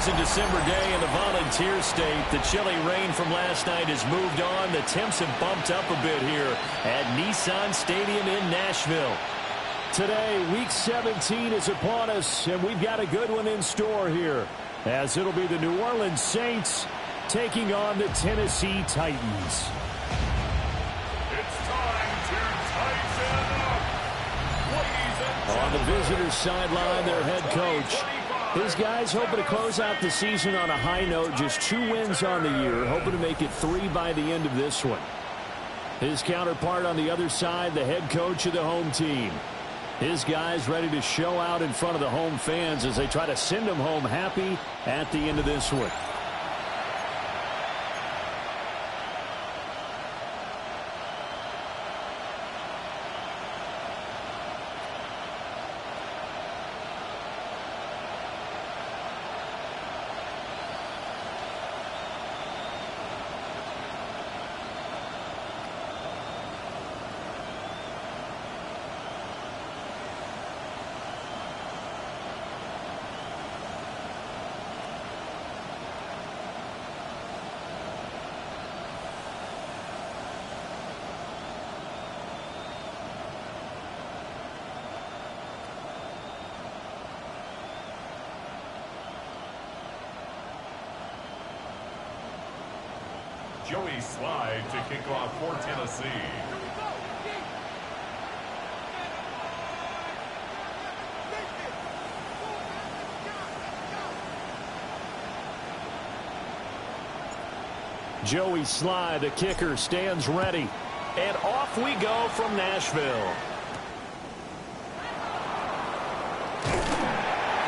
Pleasant December day in the Volunteer State. The chilly rain from last night has moved on. The temps have bumped up a bit here at Nissan Stadium in Nashville. Today, Week 17 is upon us, and we've got a good one in store here, as it'll be the New Orleans Saints taking on the Tennessee Titans. It's time to tighten up. On the visitors' sideline, their head coach. His guys hoping to close out the season on a high note, just 2 wins on the year, hoping to make it 3 by the end of this one. His counterpart on the other side, the head coach of the home team. His guys ready to show out in front of the home fans as they try to send them home happy at the end of this one. Joey Slye to kick off for Tennessee. Joey Slye, the kicker, stands ready. And off we go from Nashville.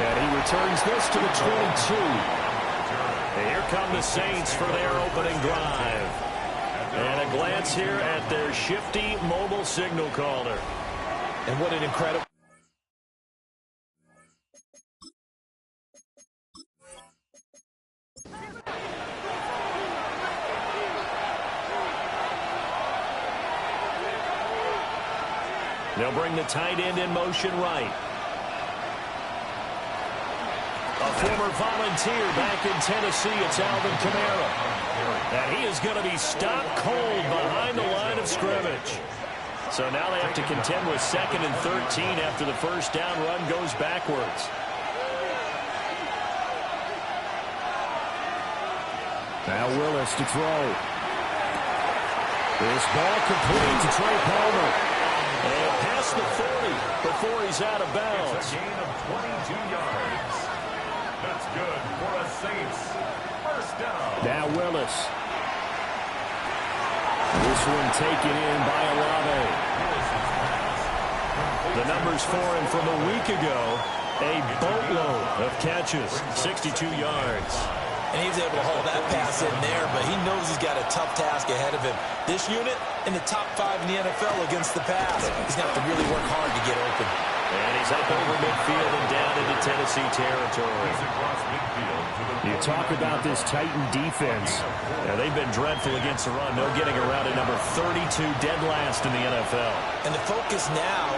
And he returns this to the 22. And here come the Saints for their opening drive. And a glance here at their shifty mobile signal caller. And what an incredible... They'll bring the tight end in motion right. A former Volunteer back in Tennessee, it's Alvin Kamara. And he is going to be stopped cold behind the line of scrimmage. So now they have to contend with 2nd and 13 after the first down run goes backwards. Now Willis to throw. This ball complete to Trey Palmer. And past the 40 before he's out of bounds. It's a gain of 22 yards. That's good for a Saints first down. Now Willis. This one taken in by Olave. The numbers for him from a week ago, a boatload of catches, 62 yards. And he was able to hold that pass in there, but he knows he's got a tough task ahead of him. This unit in the top 5 in the NFL against the pass. He's going to have to really work hard to get open. And he's up over midfield and down into Tennessee territory. You talk about this Titan defense. Yeah, they've been dreadful against the run. No getting around at number 32, dead last in the NFL. And the focus now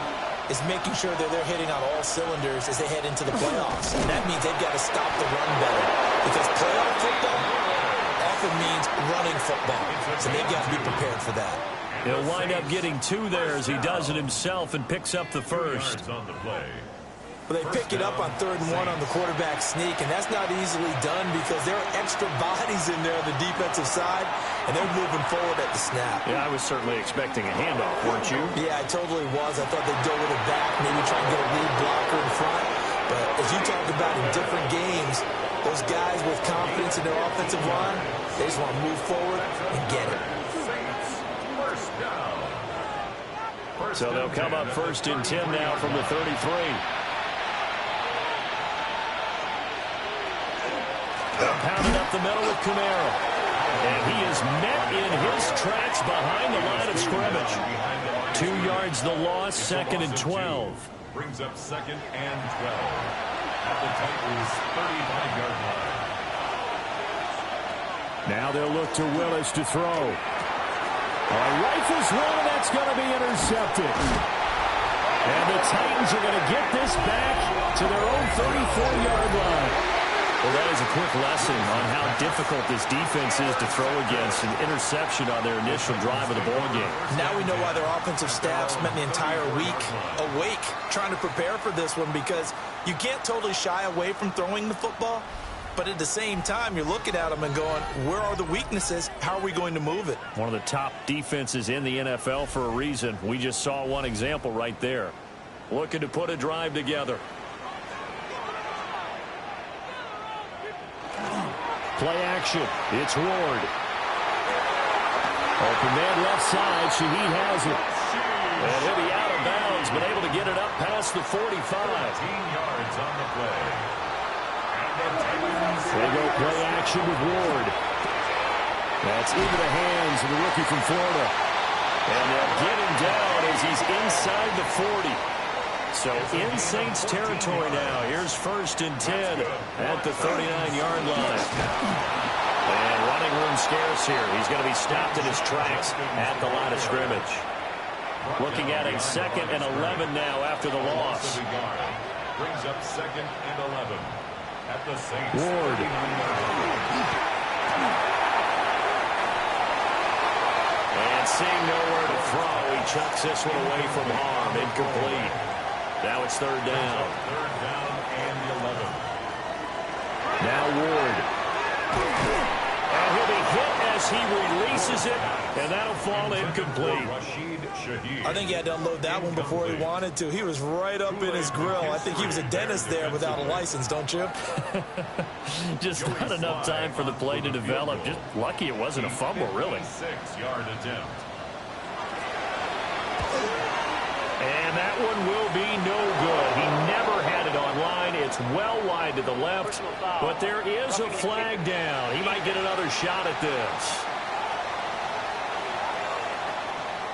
is making sure that they're hitting on all cylinders as they head into the playoffs. And that means they've got to stop the run better. Because playoff football often means running football. So they've got to be prepared for that. He'll wind up getting 2 there as he does it himself and picks up the first. Well, they pick it up on 3rd and 1 on the quarterback sneak, and that's not easily done because there are extra bodies in there on the defensive side, and they're moving forward at the snap. Yeah, I was certainly expecting a handoff, weren't you? Yeah, I totally was. I thought they'd go with it back, maybe try and get a lead blocker in front. But as you talked about in different games, those guys with confidence in their offensive line, they just want to move forward and get it. So they'll come up 1st and 10 now from the 33. Pounded up the middle with Kamara. And he is met in his tracks behind the line of scrimmage. 2 yards the loss, 2nd and 12. Brings up 2nd and 12 at the Titans' 35-yard line. Now they'll look to Willis to throw. Rifles one, and that's going to be intercepted. And the Titans are going to get this back to their own 34-yard line. Well, that is a quick lesson on how difficult this defense is to throw against. An interception on their initial drive of the ball game. Now we know why their offensive staff spent the entire week awake trying to prepare for this one, because you can't totally shy away from throwing the football, but at the same time, you're looking at them and going, where are the weaknesses? How are we going to move it? One of the top defenses in the NFL for a reason. We just saw one example right there. Looking to put a drive together. Play action. It's Ward. Open man left side. Shaheed has it. And he'll be out of bounds, but able to get it up past the 45. 14 yards on the play. They go play action with Ward. That's into the hands of the rookie from Florida. And they'll get him down as he's inside the 40. So in Saints territory now. Here's 1st and 10 at the 39-yard line. And running room scarce here. He's going to be stopped in his tracks at the line of scrimmage. Looking at a 2nd and 11 now after the loss. Brings up 2nd and 11 at the Saints. Ward. And seeing nowhere to throw, he chucks this one away from harm. Incomplete. Now it's 3rd down. 3rd down and 11. Now Ward. And he'll be hit as he releases it, and that'll fall incomplete. Rashid Shaheed. I think he had to unload that one before he wanted to. He was right up in his grill. I think he was a dentist there without a license, don't you? Just not enough time for the play to develop. Just lucky it wasn't a fumble, really. 6-yard attempt. And that one will be no good. He never had it on line. It's well wide to the left, but there is a flag down. He might get another shot at this.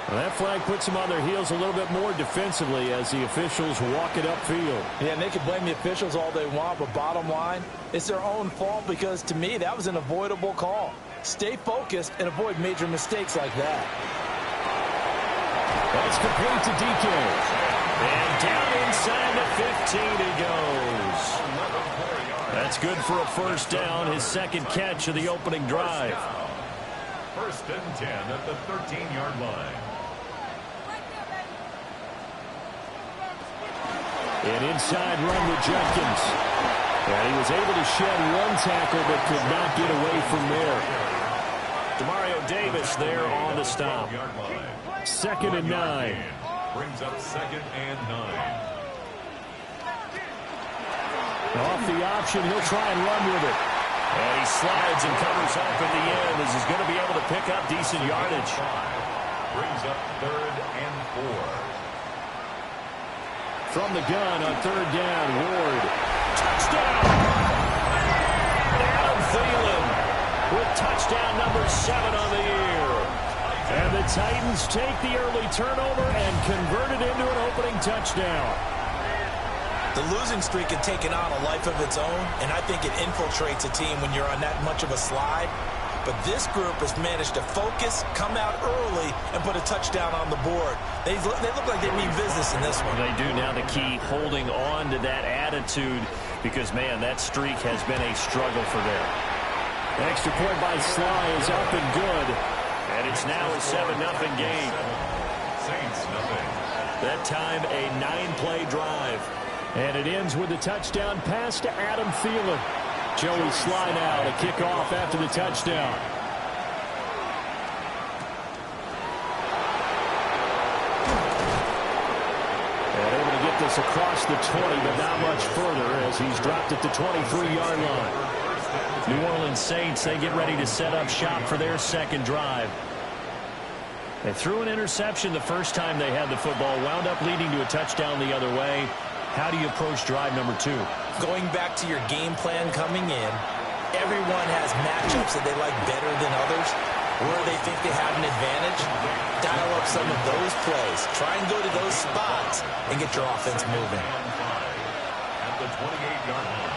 Well, that flag puts them on their heels a little bit more defensively as the officials walk it upfield. Yeah, and they can blame the officials all they want, but bottom line, it's their own fault, because to me, that was an avoidable call. Stay focused and avoid major mistakes like that. That's complete to DK. And down inside the 15 he goes. That's good for a 1st down, his 2nd catch of the opening drive. 1st and 10 at the 13-yard line. An inside run with Jenkins. And he was able to shed one tackle but could not get away from there. Demario Davis there on the stop. 2nd and 9. Brings up 2nd and 9. Off the option, he'll try and run with it. And he slides and covers up at the end as he's going to be able to pick up decent yardage. Brings up 3rd and 4. From the gun on 3rd down, Ward. Touchdown! Adam Thielen with touchdown number 7 on the year. And the Titans take the early turnover and convert it into an opening touchdown. The losing streak had taken on a life of its own, and I think it infiltrates a team when you're on that much of a slide. But this group has managed to focus, come out early, and put a touchdown on the board. They look like they mean business in this one. They do. Now the key, holding on to that attitude, because, man, that streak has been a struggle for them. Extra point by Sly is up and good. And it's now a 7-0 game. Saints nothing. That time a 9-play drive. And it ends with a touchdown pass to Adam Thielen. Joey Sly now to kick off after the touchdown. And able to get this across the 20, but not much further as he's dropped at the 23-yard line. New Orleans Saints, they get ready to set up shop for their 2nd drive. They threw an interception the first time they had the football, wound up leading to a touchdown the other way. How do you approach drive number 2? Going back to your game plan coming in, everyone has matchups that they like better than others, where they think they have an advantage. Dial up some of those plays. Try and go to those spots and get your offense moving. At the 28-yard line.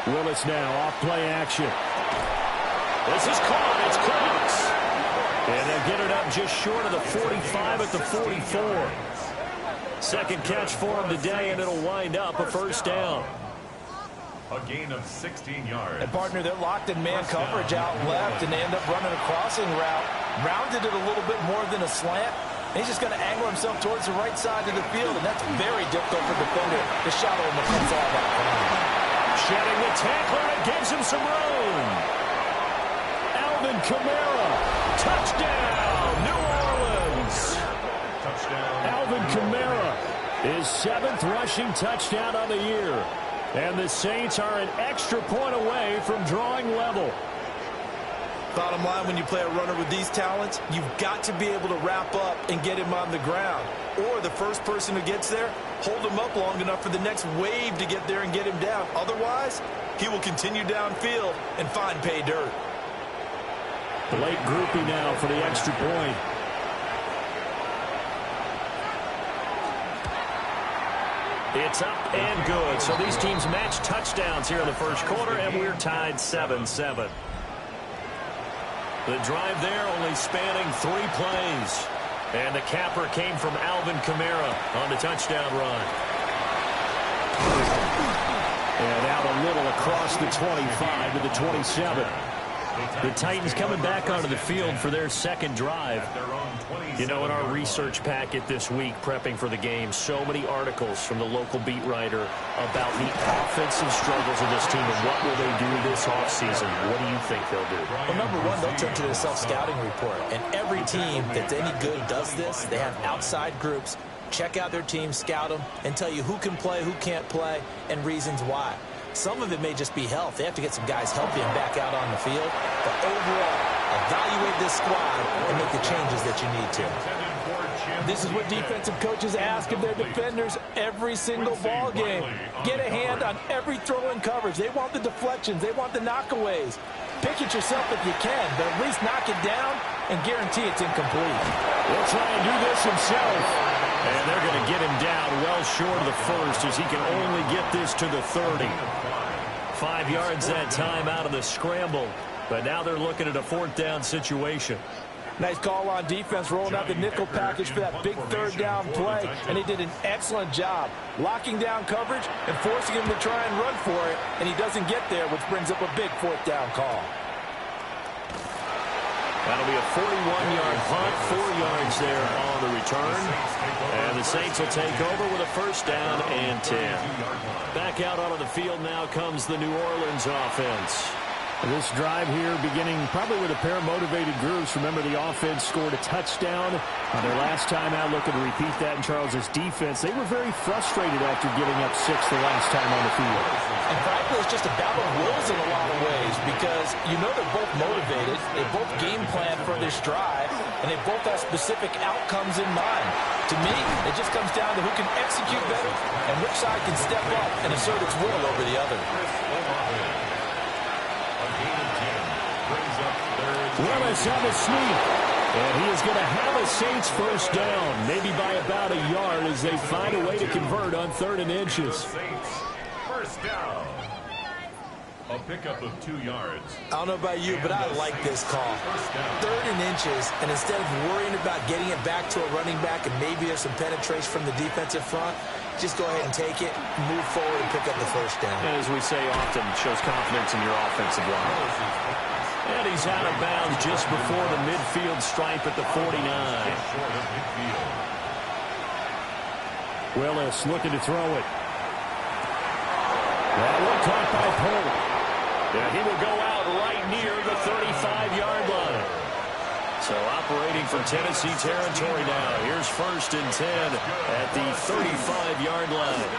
Willis now off play action. This is caught. It's Crooks. And they'll get it up just short of the 45 at the 44. 2nd catch for him today, and it'll wind up a 1st down. A gain of 16 yards. And partner, they're locked in man coverage out left, and they end up running a crossing route. Rounded it a little bit more than a slant. And he's just going to angle himself towards the right side of the field, and that's very difficult for the defender to shadow him and come far back. Shedding the tackler, and gives him some room. Alvin Kamara, touchdown, New Orleans. Touchdown. Alvin Kamara, his 7th rushing touchdown on the year. And the Saints are an extra point away from drawing level. Bottom line, when you play a runner with these talents, you've got to be able to wrap up and get him on the ground. Or the first person who gets there, hold him up long enough for the next wave to get there and get him down. Otherwise, he will continue downfield and find pay dirt. The late groupie now for the extra point. It's up and good. So these teams match touchdowns here in the first quarter, and we're tied 7-7. The drive there only spanning 3 plays. And the capper came from Alvin Kamara on the touchdown run. And out a little across the 25 to the 27. The Titans coming back onto the field for their second drive. You know, in our research packet this week, prepping for the game, so many articles from the local beat writer about the offensive struggles of this team and what will they do this offseason. What do you think they'll do? Well, number one, they'll turn to their self-scouting report. And every team that's any good does this. They have outside groups. Check out their team, scout them, and tell you who can play, who can't play, and reasons why. Some of it may just be health. They have to get some guys healthy and back out on the field. But overall, evaluate this squad and make the changes that you need to. This is what defensive coaches ask of their defenders every single ball game. Get a hand on every throw in coverage. They want the deflections. They want the knockaways. Pick it yourself if you can, but at least knock it down and guarantee it's incomplete. He'll try and do this himself. And they're going to get him down well short of the first as he can only get this to the 30. 5 yards that time out of the scramble. But now they're looking at a 4th down situation. Nice call on defense, rolling out the nickel package for that big 3rd down play. And they did an excellent job locking down coverage and forcing him to try and run for it. And he doesn't get there, which brings up a big 4th down call. That'll be a 41-yard punt, 4 yards there on the return. And the Saints will take over with a 1st down and 10. Back out onto the field now comes the New Orleans offense. This drive here beginning probably with a pair of motivated groups. Remember, the offense scored a touchdown on their last time out, looking to repeat that in Charles's defense. They were very frustrated after giving up 6 the last time on the field. And frankly, it's just a battle of wills in a lot of ways because you know they're both motivated. They both game plan for this drive, and they both have specific outcomes in mind. To me, it just comes down to who can execute better and which side can step up and assert its will over the other. Willis on the sweep. And he is going to have a Saints 1st down, maybe by about a yard as they find a way to convert on 3rd and inches. 1st down. A pickup of 2 yards. I don't know about you, but I like this call. 3rd and inches, and instead of worrying about getting it back to a running back and maybe there's some penetration from the defensive front, just go ahead and take it, move forward, and pick up the 1st down. And as we say often, it shows confidence in your offensive line. And he's out of bounds just before the midfield stripe at the 49. Willis looking to throw it. That one caught by Pope. And he will go out right near the 35-yard line. So operating from Tennessee territory now. Here's 1st and 10 at the 35-yard line.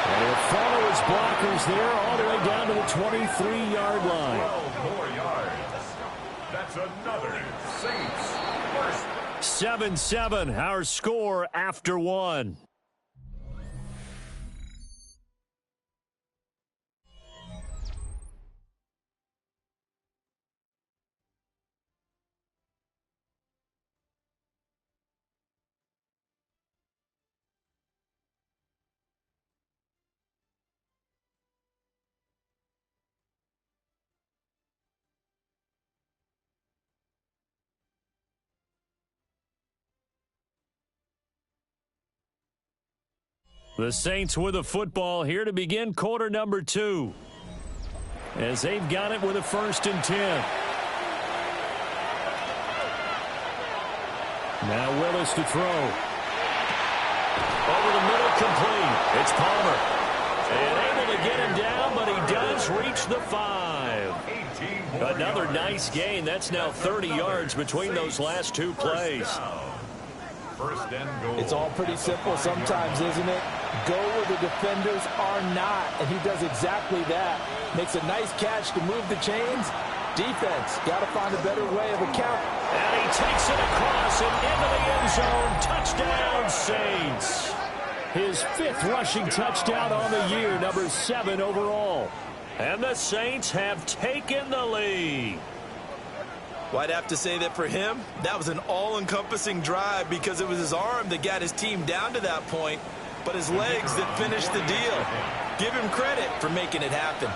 And he'll follow his blockers there all the way down to the 23-yard line. 12 more yards. That's another Saints 1st. 7-7, our score after 1. The Saints with the football here to begin quarter number 2. As they've got it with a 1st and 10. Now Willis to throw. Over the middle, complete. It's Palmer. And able to get him down, but he does reach the 5. Another nice gain. That's now 30 yards between those last 2 plays. First and goal. It's all pretty simple sometimes, isn't it? Go where the defenders are not, and he does exactly that. Makes a nice catch to move the chains. Defense, got to find a better way of account. And he takes it across and into the end zone. Touchdown, Saints. His 5th rushing touchdown on the year, number 7 overall. And the Saints have taken the lead. Well, I'd have to say that for him, that was an all-encompassing drive because it was his arm that got his team down to that point, but his legs that finished the deal. Give him credit for making it happen.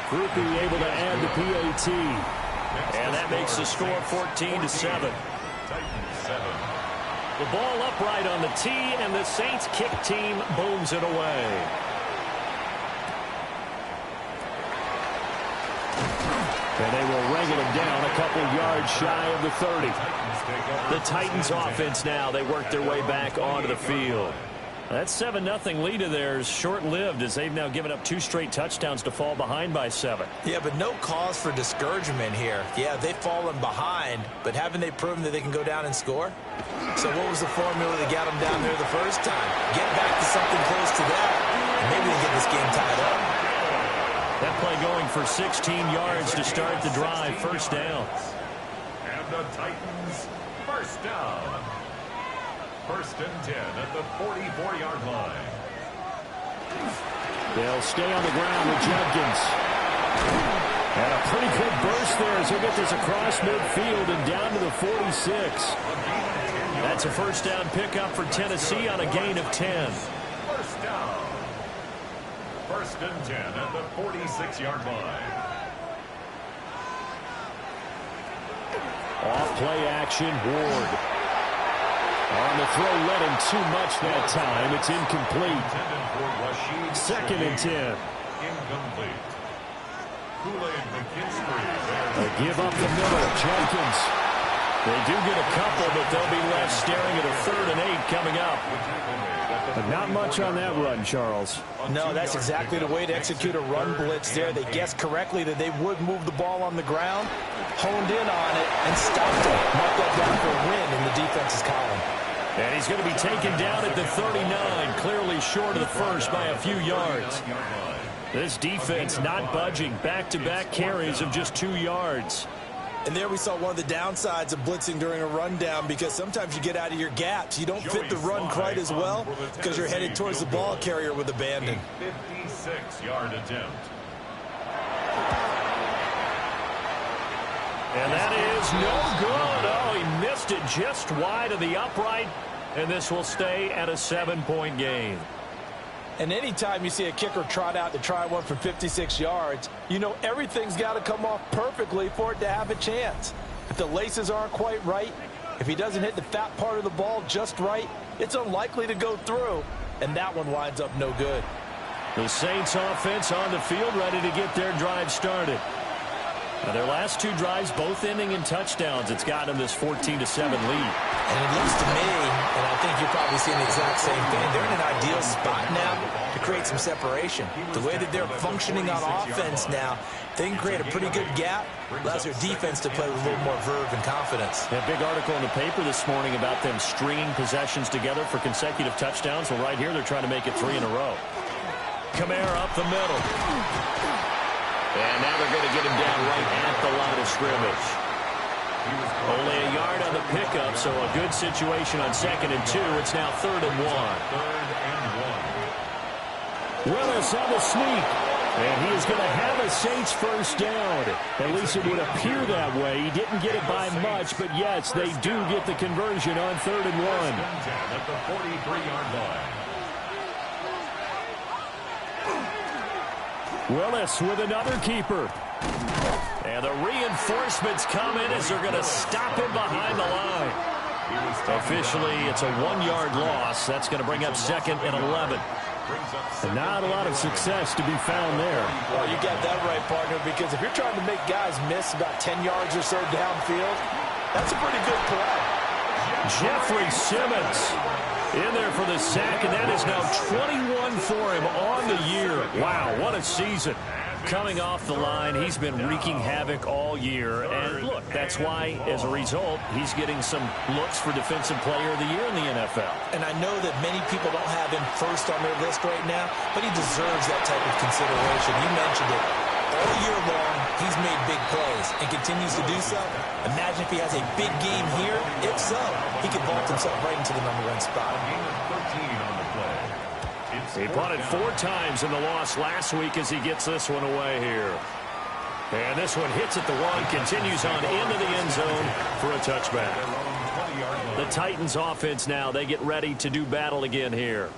Grupe able to add the PAT. And that makes the score 14-7. The ball upright on the tee, and the Saints kick team booms it away. And they will wrangle him down a couple yards shy of the 30. The Titans offense now, they work their way back onto the field. That 7-0 lead of theirs short-lived as they've now given up 2 straight touchdowns to fall behind by 7. Yeah, but no cause for discouragement here. Yeah, they've fallen behind, but haven't they proven that they can go down and score? So what was the formula that got them down there the first time? Get back to something close to that, and maybe they get this game tied up. That play going for 16 yards to start the drive. First down. And the Titans, first down. 1st and 10 at the 44-yard line. They'll stay on the ground with Judkins. And a pretty good burst there as he'll get this across midfield and down to the 46. That's a first down pickup for Tennessee on a gain of 10. First down. 1st and 10 at the 46-yard line. Off play action, Ward. On the throw, led him too much that time. It's incomplete. 2nd and 10. Incomplete. Kool-Aid McKinstry. They give up the middle. Jenkins. They do get a couple, but they'll be left staring at a 3rd and 8 coming up. But not much on that run, Charles. No, that's exactly the way to execute a run blitz there. They guessed correctly that they would move the ball on the ground, honed in on it, and stopped it. Marked that down for a win in the defense's column. And he's going to be taken down at the 39, clearly short of the first by a few yards. This defense not budging. Back-to-back carries of just 2 yards. And there we saw one of the downsides of blitzing during a rundown because sometimes you get out of your gaps. You don't fit the run quite as well because you're headed towards the ball carrier with abandon. 56-yard attempt. And that is no good. Oh, he missed it just wide of the upright. And this will stay at a 7-point game. And anytime you see a kicker trot out to try one from 56 yards, you know everything's got to come off perfectly for it to have a chance. If the laces aren't quite right, if he doesn't hit the fat part of the ball just right, it's unlikely to go through. And that one winds up no good. The Saints offense on the field ready to get their drive started. Now their last 2 drives both ending in touchdowns. It's got them this 14-7 lead. And it looks to me, and I think you're probably seeing the exact same thing, they're in an ideal spot now to create some separation. The way that they're functioning on offense now, they can create a pretty good gap. Allows their defense to play with a little more verve and confidence. A big article in the paper this morning about them stringing possessions together for consecutive touchdowns. Well, right here they're trying to make it 3 in a row. Kamara up the middle. And now they're going to get him down right at the line of scrimmage. Only a yard on the pickup, so a good situation on 2nd and 2. It's now 3rd and 1. Willis on the sneak. And he is going to have a Saints first down. At least it would appear that way. He didn't get it by much, but yes, they do get the conversion on 3rd and 1. At the 43-yard line. Willis with another keeper. And the reinforcements come in as they're going to stop him behind the line. Officially, it's a 1-yard loss. That's going to bring up 2nd and 11. And not a lot of success to be found there. Well, you got that right, partner, because if you're trying to make guys miss about 10 yards or so downfield, that's a pretty good play. Jeffrey Simmons in there for the sack, and that is now 21 for him on the year. Wow, what a season. Coming off the line, he's been wreaking havoc all year. And look, that's why, as a result, he's getting some looks for Defensive Player of the Year in the NFL. And I know that many people don't have him first on their list right now, but he deserves that type of consideration. You mentioned it. All year long, he's made big plays and continues to do so. Imagine if he has a big game here. If so, he could vault himself right into the #1 spot. He punted 4 times in the loss last week as he gets this one away here. And this one hits at the 1, continues on into the end zone for a touchback. The Titans offense now, they get ready to do battle again here.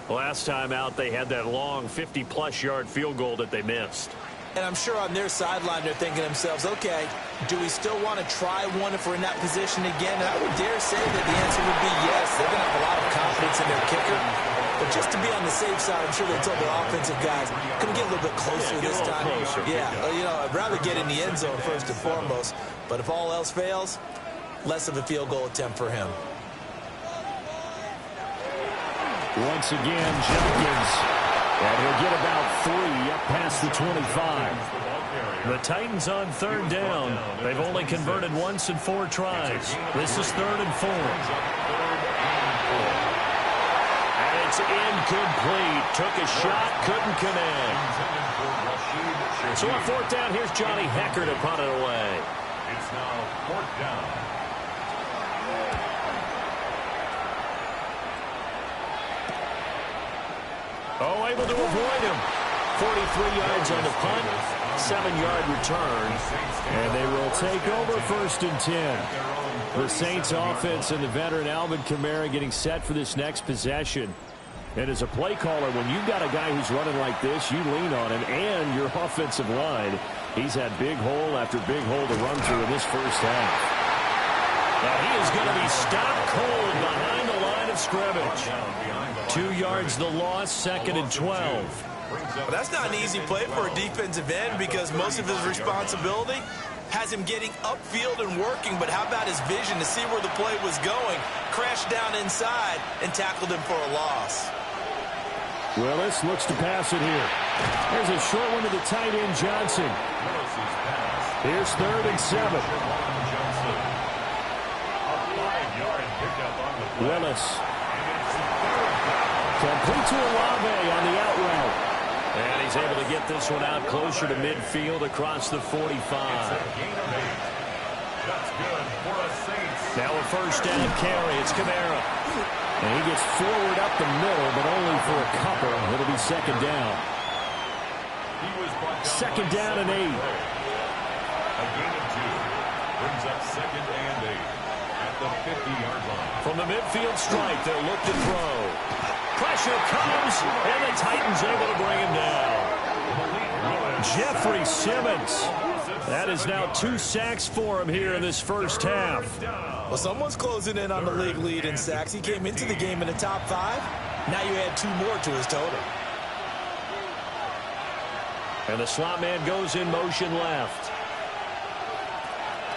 Last time out, they had that long 50-plus yard field goal that they missed. And I'm sure on their sideline they're thinking to themselves, okay, do we still want to try one if we're in that position again? And I would dare say that the answer would be yes. They're going to have a lot of confidence in their kicker. But just to be on the safe side, I'm sure they told their offensive guys, can we get a little bit closer this time? Yeah, you know, I'd rather get in the end zone first and foremost. But if all else fails, less of a field goal attempt for him. Once again, Jenkins. And he'll get about 3 up past the 25. The Titans on 3rd down. They've only converted once in 4 tries. This is 3rd and 4. And it's incomplete. Took a shot, couldn't connect. So on 4th down, here's Johnny Hekker to punt it away. It's now 4th down. Oh, able to avoid him. 43 yards on the punt, 7-yard return, and they will take over 1st and 10. The Saints offense and the veteran Alvin Kamara getting set for this next possession. And as a play caller, when you've got a guy who's running like this, you lean on him and your offensive line. He's had big hole after big hole to run through in this first half. Now he is going to be stopped cold behind the line of scrimmage. 2 yards the loss, 2nd and 12. Well, that's not an easy play for a defensive end because most of his responsibility has him getting upfield and working, but how about his vision to see where the play was going, crashed down inside, and tackled him for a loss. Willis looks to pass it here. There's a short one to the tight end, Johnson. Here's 3rd and 7. Willis. Complete to Olave on the out route. And he's able to get this one out closer to midfield across the 45. Now a 1st down carry. It's Kamara. And he gets forward up the middle, but only for a couple. It'll be 2nd down. 2nd down and 8. A gain of 2 brings up 2nd and 8 at the 50-yard line. From the midfield strike, they'll look to throw. Pressure comes, and the Titans able to bring him down. Jeffrey Simmons. That is now 2 sacks for him here in this first half. Well, someone's closing in on the league lead in sacks. He came into the game in the top 5. Now you add 2 more to his total. And the slot man goes in motion left.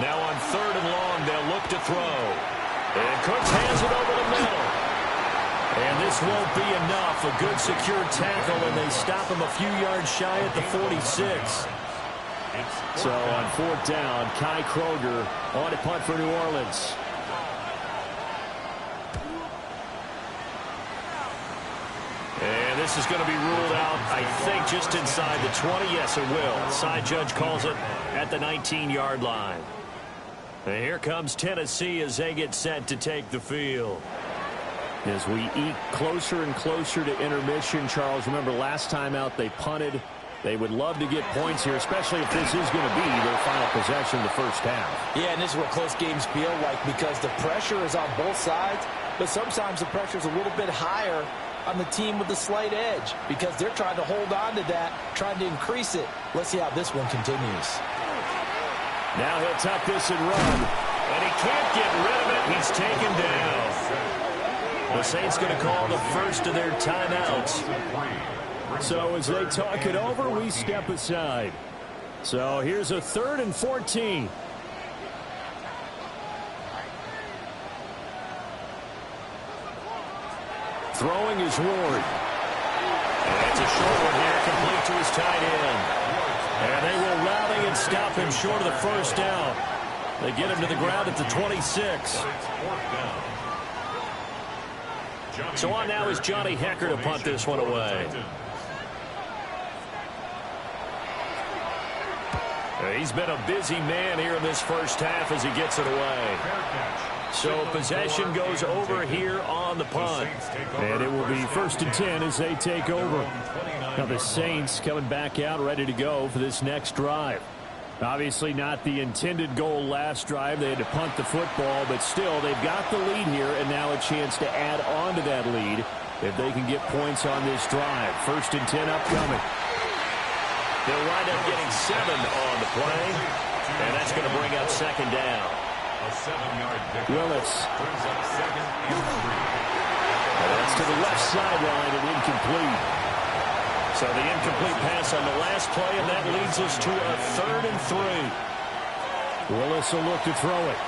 Now on 3rd and long, they'll look to throw. And Cooks hands it over the middle. And this won't be enough. A good secure tackle, and they stop him a few yards shy at the 46. So on 4th down, Kai Kroger on to punt for New Orleans. And this is going to be ruled out, I think, just inside the 20. Yes, it will. Side judge calls it at the 19-yard line. And here comes Tennessee as they get set to take the field. As we eke closer and closer to intermission, Charles, remember last time out they punted. They would love to get points here, especially if this is going to be their final possession of the first half. Yeah, and this is what close games feel like because the pressure is on both sides, but sometimes the pressure is a little bit higher on the team with the slight edge because they're trying to hold on to that, trying to increase it. Let's see how this one continues. Now he'll tuck this and run. And he can't get rid of it. He's taken down. The Saints going to call the first of their timeouts. So as they talk it over, we step aside. So here's a 3rd and 14. Throwing is Ward. And that's a short one here, complete to his tight end. And they will rally and stop him short of the first down. They get him to the ground at the 26. So on now is Johnny Hekker to punt this one away. He's been a busy man here in this first half as he gets it away. So possession goes over here on the punt. And it will be 1st and 10 as they take over. Now the Saints coming back out ready to go for this next drive. Obviously not the intended goal last drive. They had to punt the football, but still they've got the lead here and now a chance to add on to that lead if they can get points on this drive. 1st and 10 upcoming. They'll wind up getting 7 on the play, and that's going to bring up 2nd down. A 7-yard pickup. Willis. Brings up 2nd and 3. And that's to the left sideline and incomplete. So the incomplete pass on the last play, and that leads us to a 3rd and 3. Willis will look to throw it.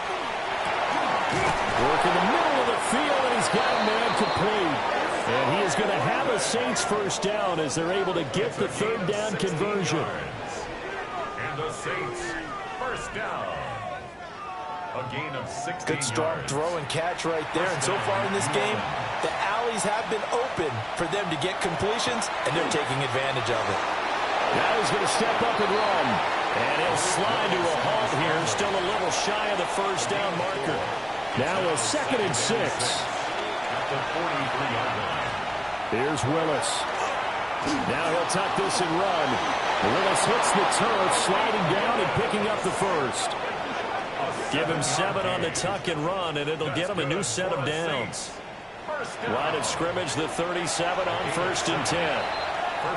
Work in the middle of the field, and he's got a man complete. And he is going to have a Saints first down as they're able to get the 3rd down conversion. And the Saints first down. A gain of 16 Good strong yards. throw and catch right there. And so far in this game, the alleys have been open for them to get completions, and they're taking advantage of it. Now he's going to step up and run. And he'll slide to a halt here, still a little shy of the first down marker. Now a 2nd and 6. At the 43-yard line. Here's Willis. Now he'll tuck this and run. Willis hits the turf, sliding down and picking up the first. Give him 7 on the tuck and run, and it'll get him a new set of downs. Line of scrimmage, the 37 on 1st and 10.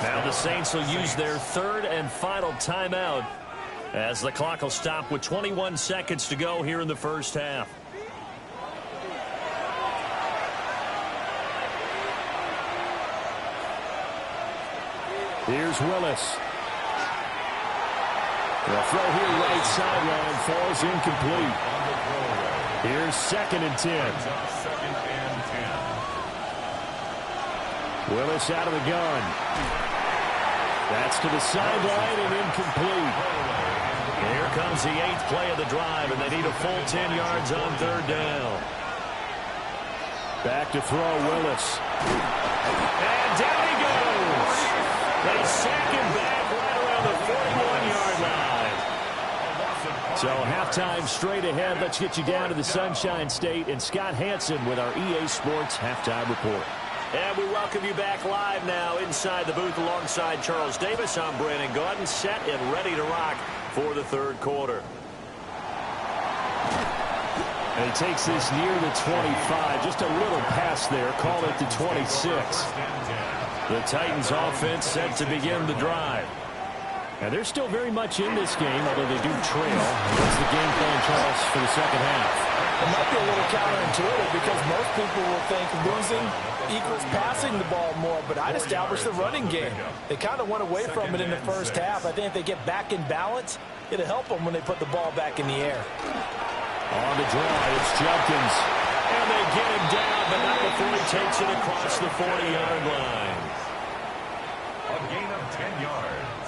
Now the Saints will use their 3rd and final timeout as the clock will stop with 21 seconds to go here in the first half. Here's Willis. The throw here right sideline falls incomplete. Here's 2nd and 10. 2nd and 10. Willis out of the gun. That's to the sideline and incomplete. Here comes the 8th play of the drive, and they need a full 10 yards on 3rd down. Back to throw, Willis. And down he goes. They sack him back right around the 41-yard line. So halftime straight ahead. Let's get you down to the Sunshine State and Scott Hansen with our EA Sports Halftime Report. And we welcome you back live now inside the booth alongside Charles Davis. I'm Brandon Gaudin, set and ready to rock for the 3rd quarter. And he takes this near the 25. Just a little pass there. Call it the 26. The Titans offense set to begin the drive. And they're still very much in this game, although they do trail. What's the game plan, Charles, for the second half? It might be a little counterintuitive because most people will think losing equals passing the ball more, but I'd establish the running game. They kind of went away from it in the first half. I think if they get back in balance, it'll help them when they put the ball back in the air. On the draw, it's Judkins. And they get him down, but not before he takes it across the 40-yard line. A gain of 10 yards.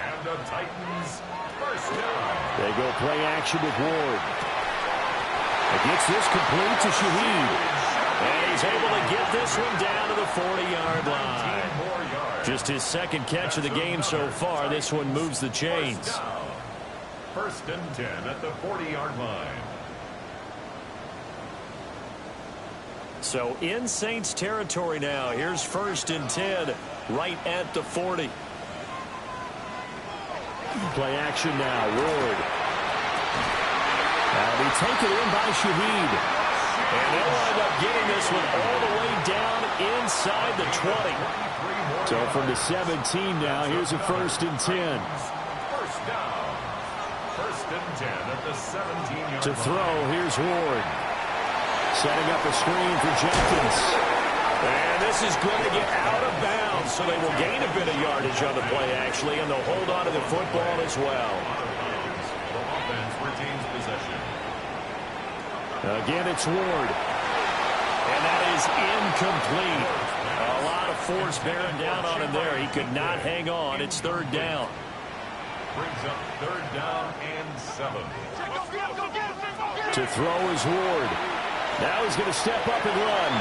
And the Titans first down. They go play action with Ward. It gets this complete to Shaheed. And he's able to get this one down to the 40-yard line. More yards. Just his 2nd catch of the game so far. This one moves the chains. First and 10 at the 40-yard line. So in Saints territory now. Here's 1st and 10 right at the 40. Play action now. Ward. Now be taken in by Shaheed. And they'll wind up getting this one all the way down inside the 20. So from the 17 now, here's a 1st and 10. First down. First and 10 at the 17-yard To line. throw, here's Ward. Setting up a screen for Jenkins. And this is going to get out of bounds, so they will gain a bit of yardage on the play, actually, and they'll hold on to the football as well. The offense retains possession. Again, it's Ward. And that is incomplete. A lot of force bearing down on him there. He could not hang on. It's third down. Brings up third down and 7. To throw is Ward. Now he's going to step up and run.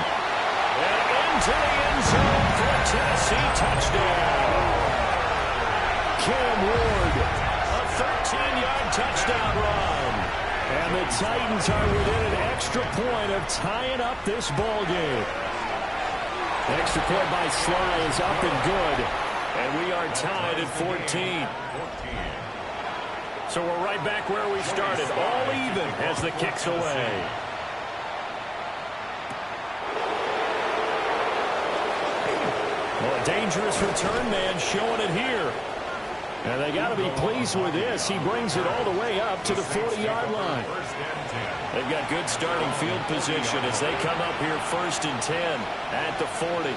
And into the end zone for a Tennessee touchdown. Cam Ward. A 13-yard touchdown run. And the Titans are within an extra point of tying up this ball game. Extra point by Sly is up and good. And we are tied at 14. So we're right back where we started. All even as the kick's away. Well, a dangerous return man showing it here. And they got to be pleased with this. He brings it all the way up to the 40-yard line. They've got good starting field position as they come up here first and 10 at the 40.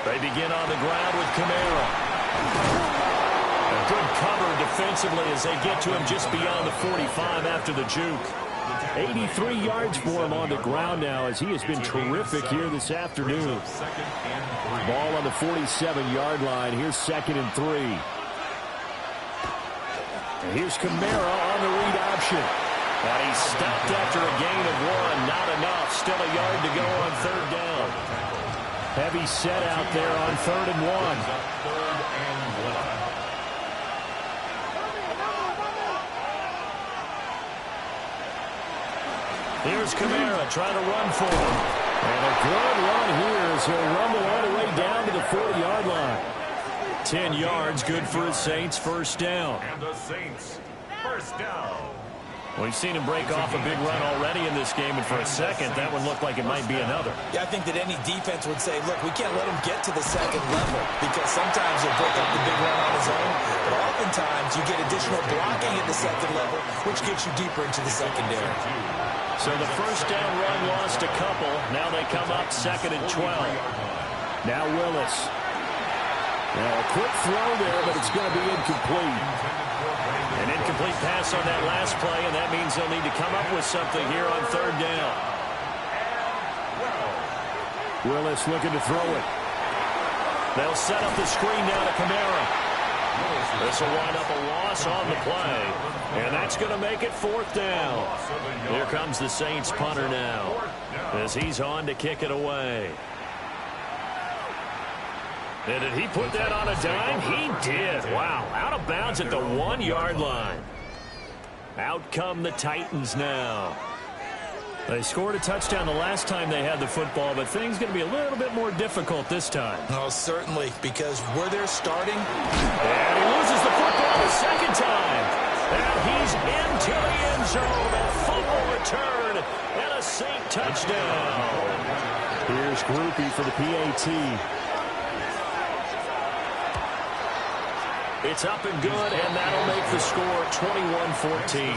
They begin on the ground with Kamara. A good cover defensively as they get to him just beyond the 45 after the juke. 83 yards for him on the ground now as he has been terrific here this afternoon. Ball on the 47-yard line. Here's 2nd and 3. And here's Kamara on the read option. And he stopped after a gain of 1. Not enough. Still a yard to go on third down. Heavy set out there on 3rd and 1. Here's Kamara trying to run for him. And a good run here as he'll rumble all the way down to the 40-yard line. 10 yards, good for his Saints, first down. And the Saints, first down. We've seen him break off a big run already in this game, and for a second, that one looked like it might be another. Yeah, I think that any defense would say, look, we can't let him get to the second level because sometimes he'll break up the big run on his own, but oftentimes you get additional blocking at the second level, which gets you deeper into the secondary. So the first down run lost a couple. Now they come up 2nd and 12. Now Willis. Now a quick throw there, but it's going to be incomplete. An incomplete pass on that last play, and that means they'll need to come up with something here on third down. Willis looking to throw it. They'll set up the screen now to Kamara. This will wind up a loss on the play, and that's going to make it 4th down. Here comes the Saints punter now as he's on to kick it away. And did he put that on a dime? He did. Wow, out of bounds at the 1-yard line. Out come the Titans now. They scored a touchdown the last time they had the football, but things going to be a little bit more difficult this time. Oh, certainly, because where they're starting. And he loses the football the second time. And he's into the end zone. A fumble return and a Saint touchdown. Here's Grupe for the PAT. It's up and good, and that'll make the score 21-14.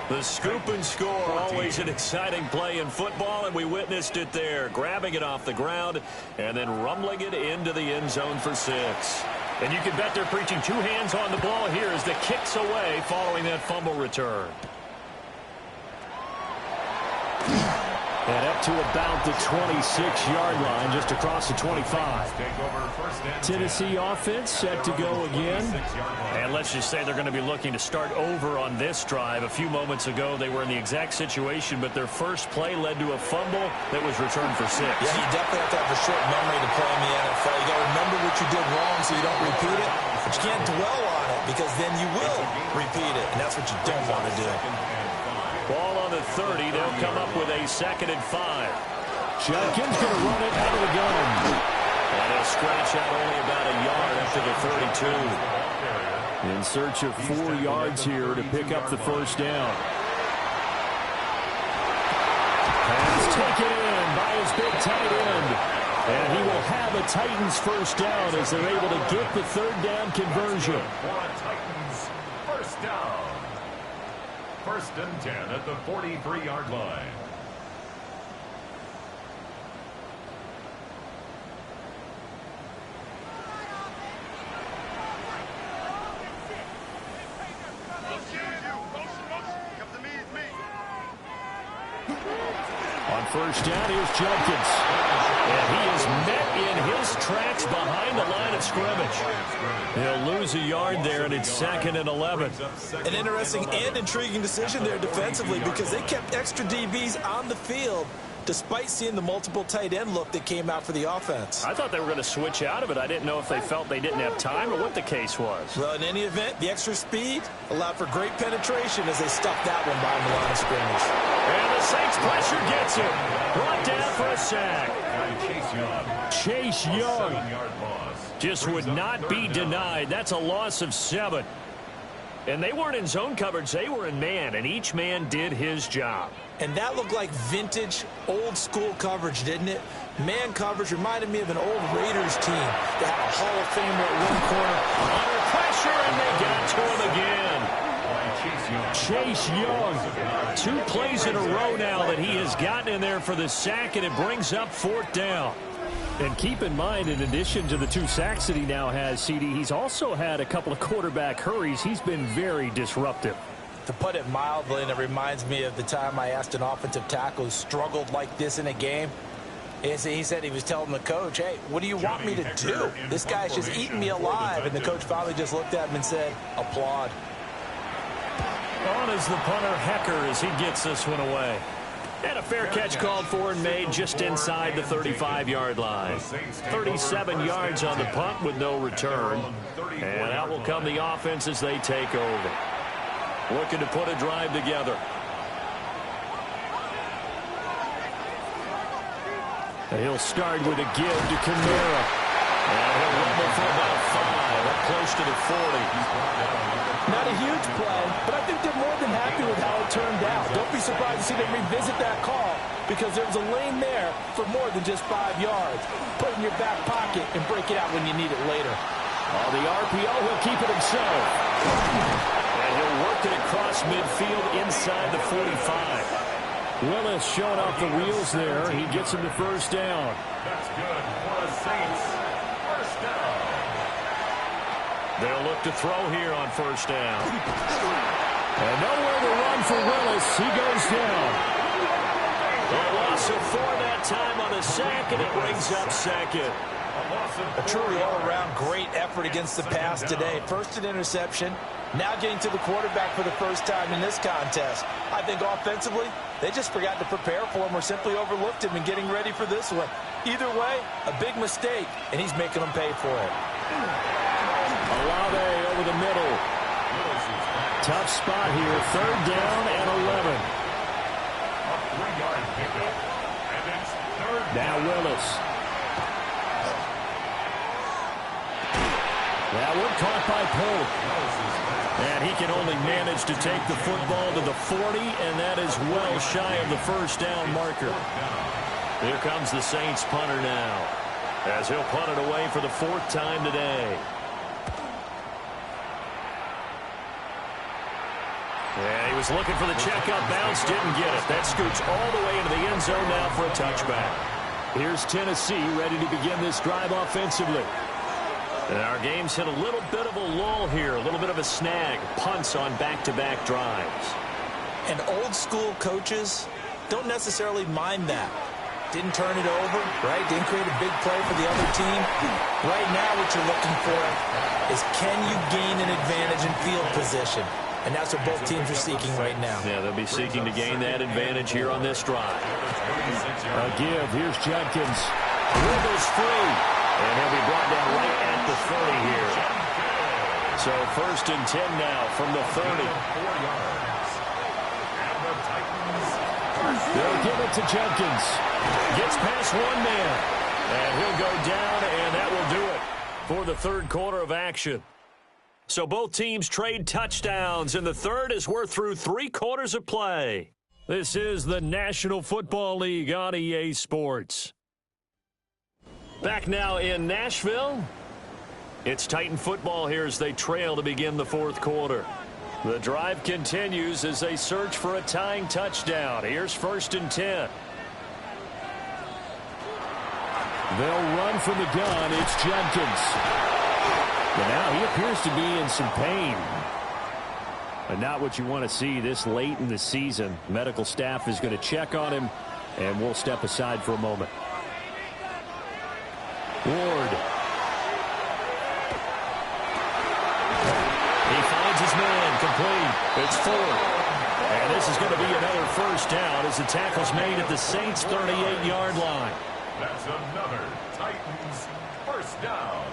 The scoop and score, always an exciting play in football, and we witnessed it there, grabbing it off the ground and then rumbling it into the end zone for 6. And you can bet they're preaching 2 hands on the ball here as the kick's away following that fumble return. And up to about the 26-yard line, just across the 25. Tennessee offense set to go again. And let's just say they're going to be looking to start over on this drive. A few moments ago, they were in the exact situation, but their first play led to a fumble that was returned for 6. Yeah, you definitely have to have a short memory to play in the NFL. You got to remember what you did wrong so you don't repeat it, but you can't dwell on it because then you will repeat it, and that's what you don't want to do. Ball on the 30. They'll come up with a 2nd and 5. Jenkins going to run it out of the gun. And he'll scratch out only about a yard up to the 32. In search of 4 yards here to pick up the first down. Pass taken in by his big tight end. And he will have a Titans first down as they're able to get the third down conversion. For a Titans first down. 1st and 10 at the 43-yard line. On first down, here's Judkins. And he is met in his tracks behind the line of scrimmage. He'll lose a yard there, and it's 2nd and 11. An interesting and intriguing decision there defensively because they kept extra DBs on the field despite seeing the multiple tight end look that came out for the offense. I thought they were going to switch out of it. I didn't know if they felt they didn't have time or what the case was. Well, in any event, the extra speed allowed for great penetration as they stuffed that one behind the line of scrimmage. And the Saints pressure gets him. Brought down for a sack. Chase Young just would not be denied. That's a loss of 7. And they weren't in zone coverage. They were in man, and each man did his job. And that looked like vintage, old-school coverage, didn't it? Man coverage reminded me of an old Raiders team that had a Hall of Famer at one corner. Under pressure, and they got to him again. Chase Young. 2 plays in a row now that he has gotten in there for the sack, and it brings up 4th down. And keep in mind, in addition to the 2 sacks that he now has, CD, he's also had a couple of quarterback hurries. He's been very disruptive. To put it mildly, and it reminds me of the time I asked an offensive tackle who struggled like this in a game. He said he was telling the coach, hey, what do you want me to do? This guy's just eating me alive. And the coach finally just looked at him and said, applaud. On is the punter, Hecker, as he gets this one away. And a fair catch called for and made just inside the 35-yard line. 37 yards on the punt with no return. And out will come the offense as they take over. Looking to put a drive together. And he'll start with a give to Kamara. And he'll rumble for about 5, up close to the 40. Not a huge play, but I think they're more than happy with how it turned out. Don't be surprised to see them revisit that call because there was a lane there for more than just 5 yards. Put it in your back pocket and break it out when you need it later. On the RPO, he'll keep it himself. And he'll work it across midfield inside the 45. Willis showing off the wheels there. He gets him to first down. That's good for the Saints. First down. They'll look to throw here on first down. And nowhere to run for Willis. He goes down. A loss of 4 that time on a sack, and it brings up 2nd. A truly all-around great effort against the pass today. First an interception, now getting to the quarterback for the first time in this contest. I think offensively, they just forgot to prepare for him or simply overlooked him in getting ready for this one. Either way, a big mistake, and he's making them pay for it. Olave over the middle. Tough spot here. 3rd down and 11. A 3-yard pickup. And it's 3rd. Now Willis. That one caught by Polk. And he can only manage to take the football to the 40, and that is well shy of the first down marker. Here comes the Saints punter now, as he'll punt it away for the 4th time today. Yeah, he was looking for the checkup bounce, didn't get it. That scoots all the way into the end zone now for a touchback. Here's Tennessee ready to begin this drive offensively. And our game's hit a little bit of a lull here, a little bit of a snag. Punts on back-to-back drives. And old-school coaches don't necessarily mind that. Didn't turn it over, right? Didn't create a big play for the other team. Right now what you're looking for is can you gain an advantage in field position? And that's what both teams are seeking right now. Yeah, they'll be seeking to gain that advantage here on this drive. A give. Here's Judkins. Wiggles free. And he'll be brought down right at the 30 here. So 1st and 10 now from the 30. They'll give it to Judkins. Gets past one man. And he'll go down, and that will do it for the 3rd quarter of action. So both teams trade touchdowns, and the 3rd as we're through 3 quarters of play. This is the National Football League on EA Sports. Back now in Nashville. It's Titan football here as they trail to begin the fourth quarter. The drive continues as they search for a tying touchdown. Here's 1st and 10. They'll run from the gun. It's Judkins. But now he appears to be in some pain. And not what you want to see this late in the season. Medical staff is going to check on him, and we'll step aside for a moment. Ward. He finds his man complete. It's Ford. And this is going to be another first down as the tackle's made at the Saints' 38-yard line. That's another Titans first down.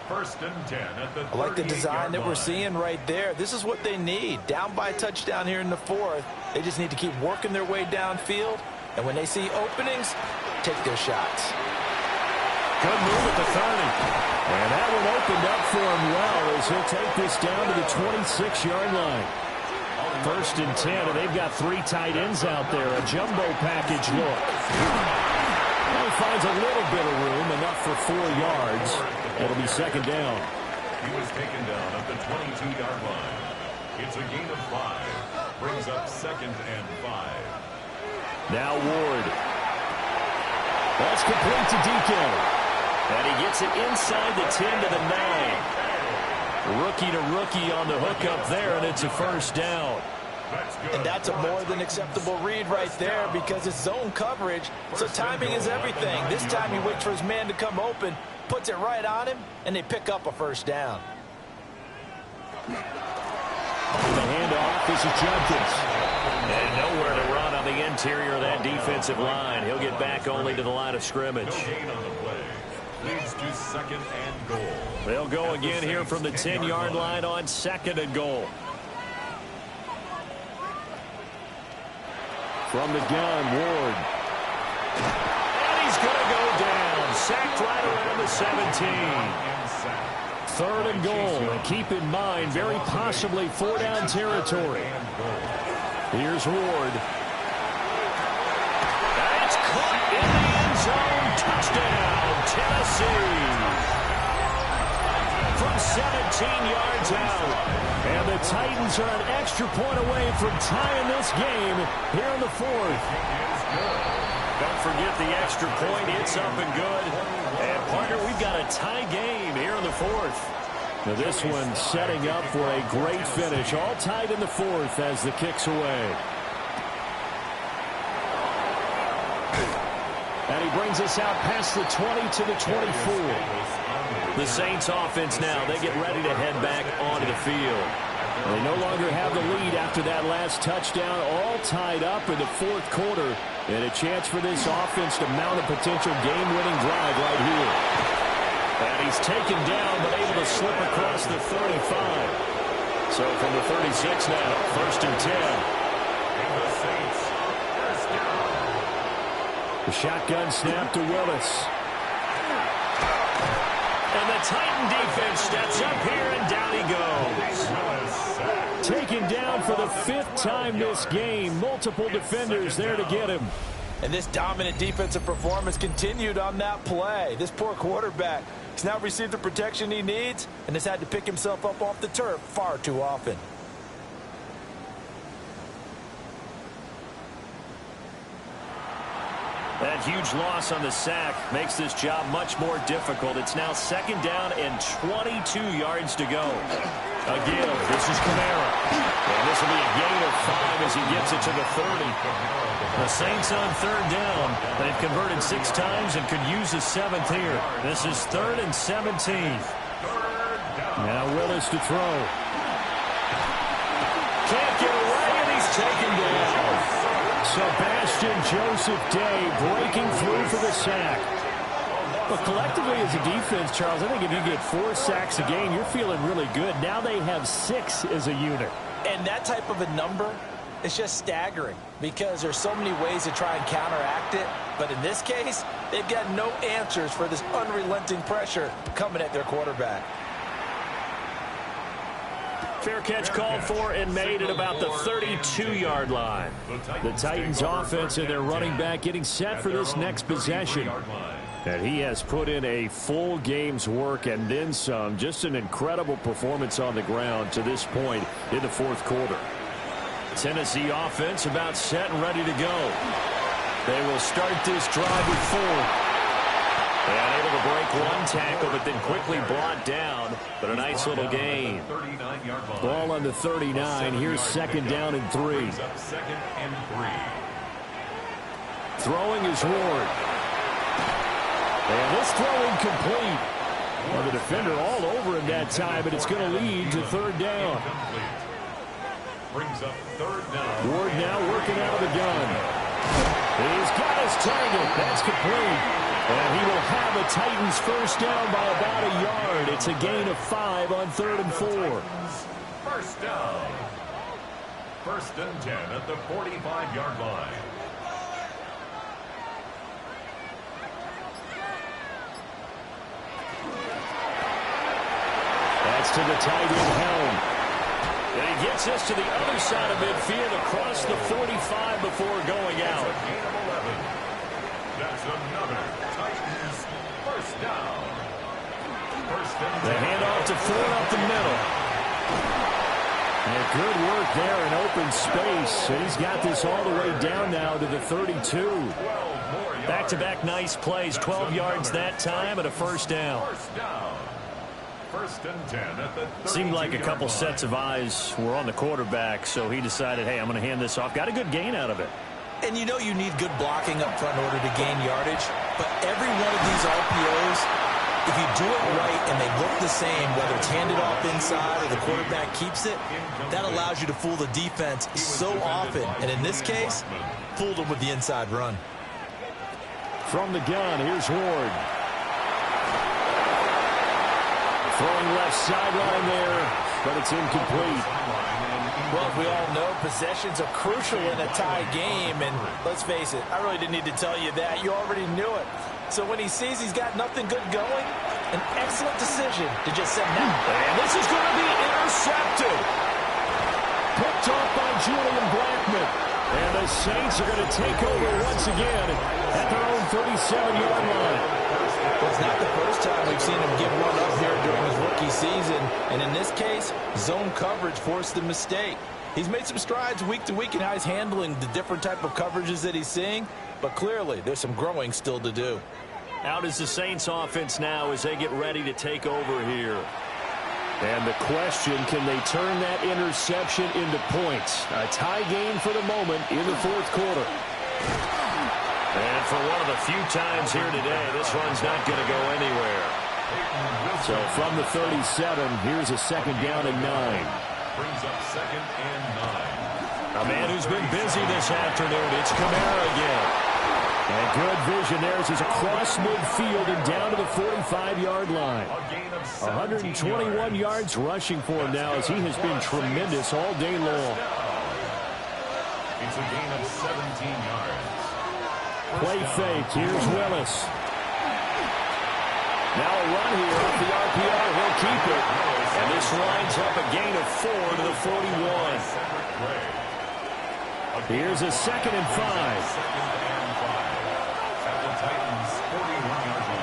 1st and 10 at the 38-yard line. I like the design that we're seeing right there. This is what they need. Down by a touchdown here in the 4th. They just need to keep working their way downfield. And when they see openings, take their shots. Good move at the 30. And that one opened up for him well as he'll take this down to the 26-yard line. 1st and 10, and they've got 3 tight ends out there. A jumbo package look. Well, he finds a little bit of room, enough for 4 yards. It'll be 2nd down. He was taken down at the 22-yard line. It's a gain of 5. Brings up 2nd and 5. Now Ward. That's complete to DK. And he gets it inside the 10 to the 9. Rookie to rookie on the hook up there, and it's a first down. And that's a more than acceptable read right there because it's zone coverage, so timing is everything. This time he waits for his man to come open, puts it right on him, and they pick up a first down. The handoff, this is Judkins. And nowhere to run on the interior of that defensive line. He'll get back only to the line of scrimmage. No gain on the play. Leads to 2nd and goal. They'll go again here from the 10-yard line on 2nd and goal. From the gun, Ward. And he's going to go down. Sacked right around the 17. 3rd and goal. And keep in mind, very possibly 4-down territory. Here's Ward. That's caught in the end zone. Touchdown, Tennessee. From 17 yards out. And the Titans are an extra point away from tying this game here in the 4th. Don't forget the extra point. It's up and good. And, partner, we've got a tie game here in the 4th. Now this one setting up for a great finish. All tied in the 4th as the kick's away. And he brings us out past the 20 to the 24. The Saints offense now, they get ready to head back onto the field. They no longer have the lead after that last touchdown, all tied up in the 4th quarter. And a chance for this offense to mount a potential game-winning drive right here. And he's taken down but able to slip across the 35. So from the 36 now, 1st and 10. The shotgun snap to Willis. And the Titan defense steps up here, and down he goes. Taken down for the 5th time this game. Multiple defenders there to get him. And this dominant defensive performance continued on that play. This poor quarterback has now received the protection he needs and has had to pick himself up off the turf far too often. That huge loss on the sack makes this job much more difficult. It's now 2nd down and 22 yards to go. Again, this is Kamara. And this will be a gain of 5 as he gets it to the 30. The Saints on 3rd down. They've converted 6 times and could use a 7th here. This is 3rd and 17. Now Willis to throw. Can't get away, and he's taken down. Sebastian Joseph Day breaking through for the sack. But collectively as a defense, Charles, I think if you get 4 sacks a game, you're feeling really good. Now they have 6 as a unit. And that type of a number is just staggering because there's so many ways to try and counteract it. But in this case, they've got no answers for this unrelenting pressure coming at their quarterback. Fair catch called for and made at about the 32-yard line. The Titans offense and their running back getting set for this next possession. And he has put in a full game's work and then some. Just an incredible performance on the ground to this point in the fourth quarter. Tennessee offense about set and ready to go. They will start this drive with 4. And able to break one tackle, but then quickly brought down. But a nice little gain. Ball on the 39. Here's second down and 3. Throwing is Ward. And this throw incomplete. Well, the defender all over him that time, but it's going to lead to third down. Brings up third down. Ward now working out of the gun. He's got his target. That's complete. And he will have a Titans first down by about a yard. It's a gain of 5 on 3rd and 4. First down. 1st and 10 at the 45-yard line. That's to the tight end Helm. And he gets this to the other side of midfield across the 45 before going out. That's another Titans first down. First and 10. The handoff to Ford up the middle. And good work there in open space. And he's got this all the way down now to the 32. Back-to-back nice plays. 12 yards that time and a first down. First down. 1st and 10 at the Seemed like a couple sets of eyes were on the quarterback, so he decided, hey, I'm going to hand this off. Got a good gain out of it. And you know you need good blocking up front in order to gain yardage. But every one of these RPOs, if you do it right and they look the same, whether it's handed off inside or the quarterback keeps it, that allows you to fool the defense so often. And in this case, fooled them with the inside run. From the gun, here's Ward. Throwing left sideline there, but it's incomplete. Well, we all know possessions are crucial in a tie game, and let's face it, I really didn't need to tell you that. You already knew it. So when he sees he's got nothing good going, an excellent decision to just send that. And this is going to be intercepted. Picked off by Julian Blackmon. And the Saints are going to take over once again at their own 37-yard line. Well, it's not the first time we've seen him give one up here during his rookie season. And in this case, zone coverage forced the mistake. He's made some strides week to week in how he's handling the different type of coverages that he's seeing. But clearly, there's some growing still to do. Out is the Saints offense now as they get ready to take over here. And the question, can they turn that interception into points? A tie game for the moment in the fourth quarter. And for one of the few times here today, this one's not going to go anywhere. So from the 37, here's a second down and 9. Brings up 2nd and 9. A man who's been busy this afternoon. It's Kamara again. And good vision there as he's across midfield and down to the 45-yard line. 121 yards rushing for him now as he has been tremendous all day long. It's a gain of 17 yards. Play fake. Here's Willis. Now a run here off the RPO. He'll keep it. And this lines up a gain of 4 to the 41. Here's a 2nd and 5.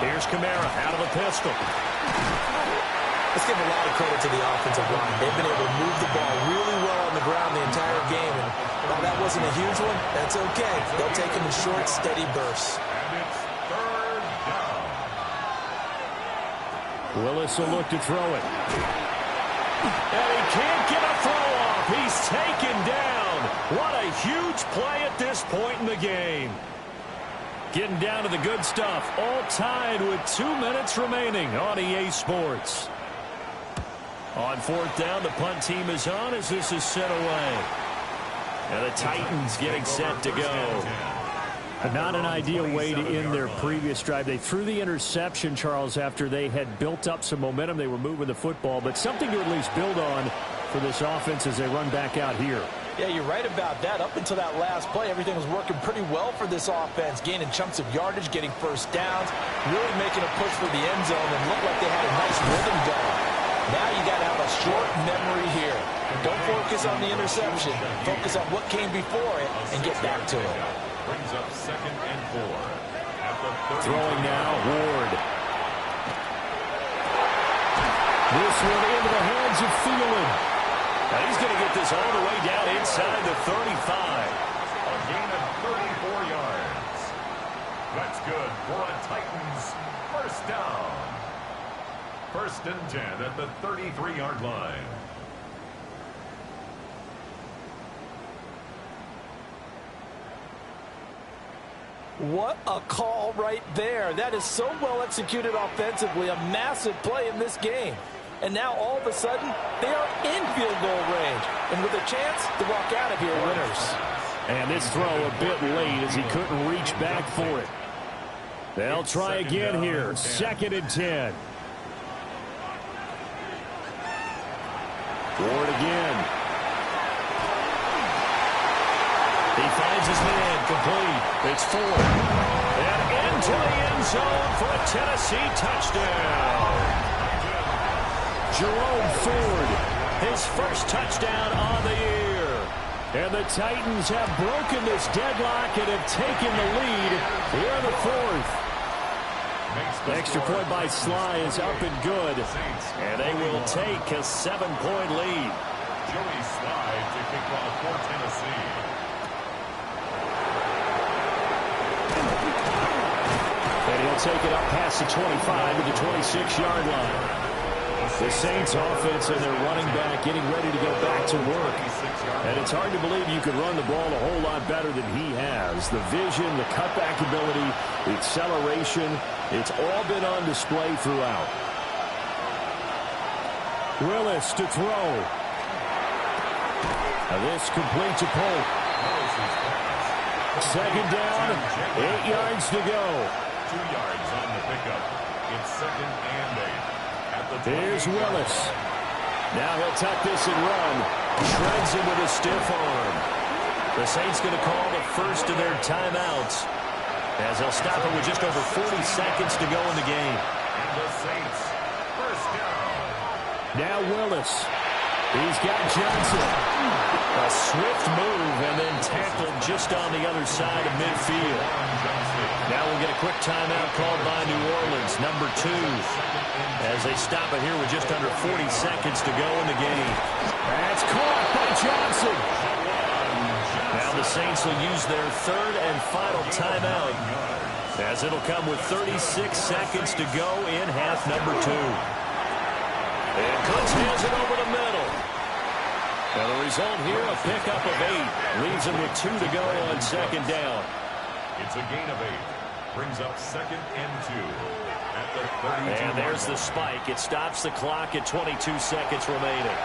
Here's Kamara out of a pistol. Let's give a lot of credit to the offensive line. They've been able to move the ball really well on the ground the entire game. And while that wasn't a huge one, that's okay. They'll take them in short, steady bursts. And it's 3rd down. Willis will look to throw it. And he can't get a throw off. He's taken down. What a huge play at this point in the game. Getting down to the good stuff. All tied with 2 minutes remaining on EA Sports. On 4th down, the punt team is on as this is sent away. And the Titans getting set to go. Not an ideal way to end their previous drive. They threw the interception, Charles, after they had built up some momentum. They were moving the football, but something to at least build on for this offense as they run back out here. Yeah, you're right about that. Up until that last play, everything was working pretty well for this offense, gaining chunks of yardage, getting first downs, really making a push for the end zone, and looked like they had a nice rhythm going. Now you got to have a short memory here. Don't focus on the interception. Focus on what came before it and get back to it. Brings up 2nd and 4 at Throwing now, Ward. This one into the hands of Thielen. Now he's going to get this all the way down inside the 35. A gain of 34 yards. That's good for a Titans first down. 1st and 10 at the 33-yard line. What a call right there. That is so well executed offensively. A massive play in this game. And now all of a sudden, they are in field goal range. And with a chance to walk out of here winners. And this throw a bit late as he couldn't reach back for it. They'll try again here. 2nd and 10. Ward again. He finds his man complete. It's Ford. And into the end zone for a Tennessee touchdown. Jerome Ford, His first touchdown on the year. and the Titans have broken this deadlock and have taken the lead here in the 4th. The extra point by Sly is up and good, and they will take a 7-point lead. Joey Sly to kick off for Tennessee. And he'll take it up past the 25 to the 26-yard line. The Saints offense and their running back getting ready to go back to work. And it's hard to believe you could run the ball a whole lot better than he has. The vision, the cutback ability, the acceleration, it's all been on display throughout. Willis to throw. Now this complete to Polk. 2nd down, 8 yards to go. 2 yards on the pickup. It's 2nd and 8. Here's Willis. Now he'll tuck this and run. Shreds him with a stiff arm. The Saints going to call the first of their timeouts as they'll stop it with just over 40 seconds to go in the game. And the Saints first down. Now Willis. He's got Johnson. A swift move and then tackled just on the other side of midfield. Now we'll get a quick timeout called by New Orleans, number 2, as they stop it here with just under 40 seconds to go in the game. That's caught by Johnson. Now the Saints will use their 3rd and final timeout, as it'll come with 36 seconds to go in half number 2. And Coates hands it over the middle. Now the result here, a pickup of 8. Leaves him with 2 to go on 2nd down. It's a gain of 8. Brings up 2nd and 2 at the 32. And there's the spike. It stops the clock at 22 seconds remaining.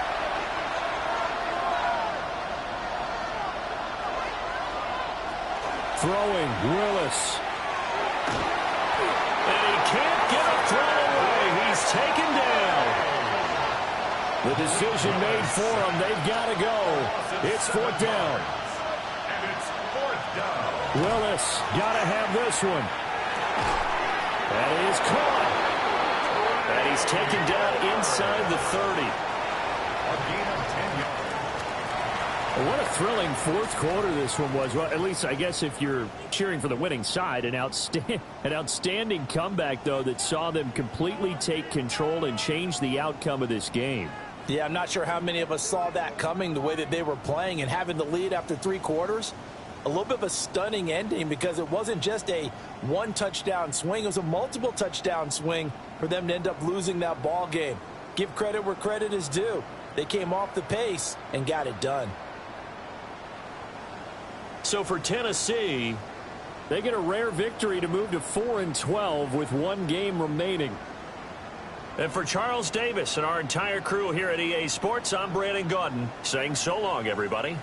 Throwing, Willis. And he can't get a throw away. He's taken down. The decision made for them. They've got to go. It's 4th down. And it's 4th down. Willis got to have this one. That is caught. And he's taken down inside the 30. A gain of 10 yards. What a thrilling 4th quarter this one was. Well, at least I guess if you're cheering for the winning side, an outstanding comeback, though, that saw them completely take control and change the outcome of this game. Yeah, I'm not sure how many of us saw that coming, the way that they were playing and having the lead after 3 quarters. A little bit of a stunning ending because it wasn't just a 1-touchdown swing. It was a multiple touchdown swing for them to end up losing that ball game. Give credit where credit is due. They came off the pace and got it done. So for Tennessee, they get a rare victory to move to 4-12 with 1 game remaining. and for Charles Davis and our entire crew here at EA Sports, I'm Brandon Gaudin saying so long, everybody.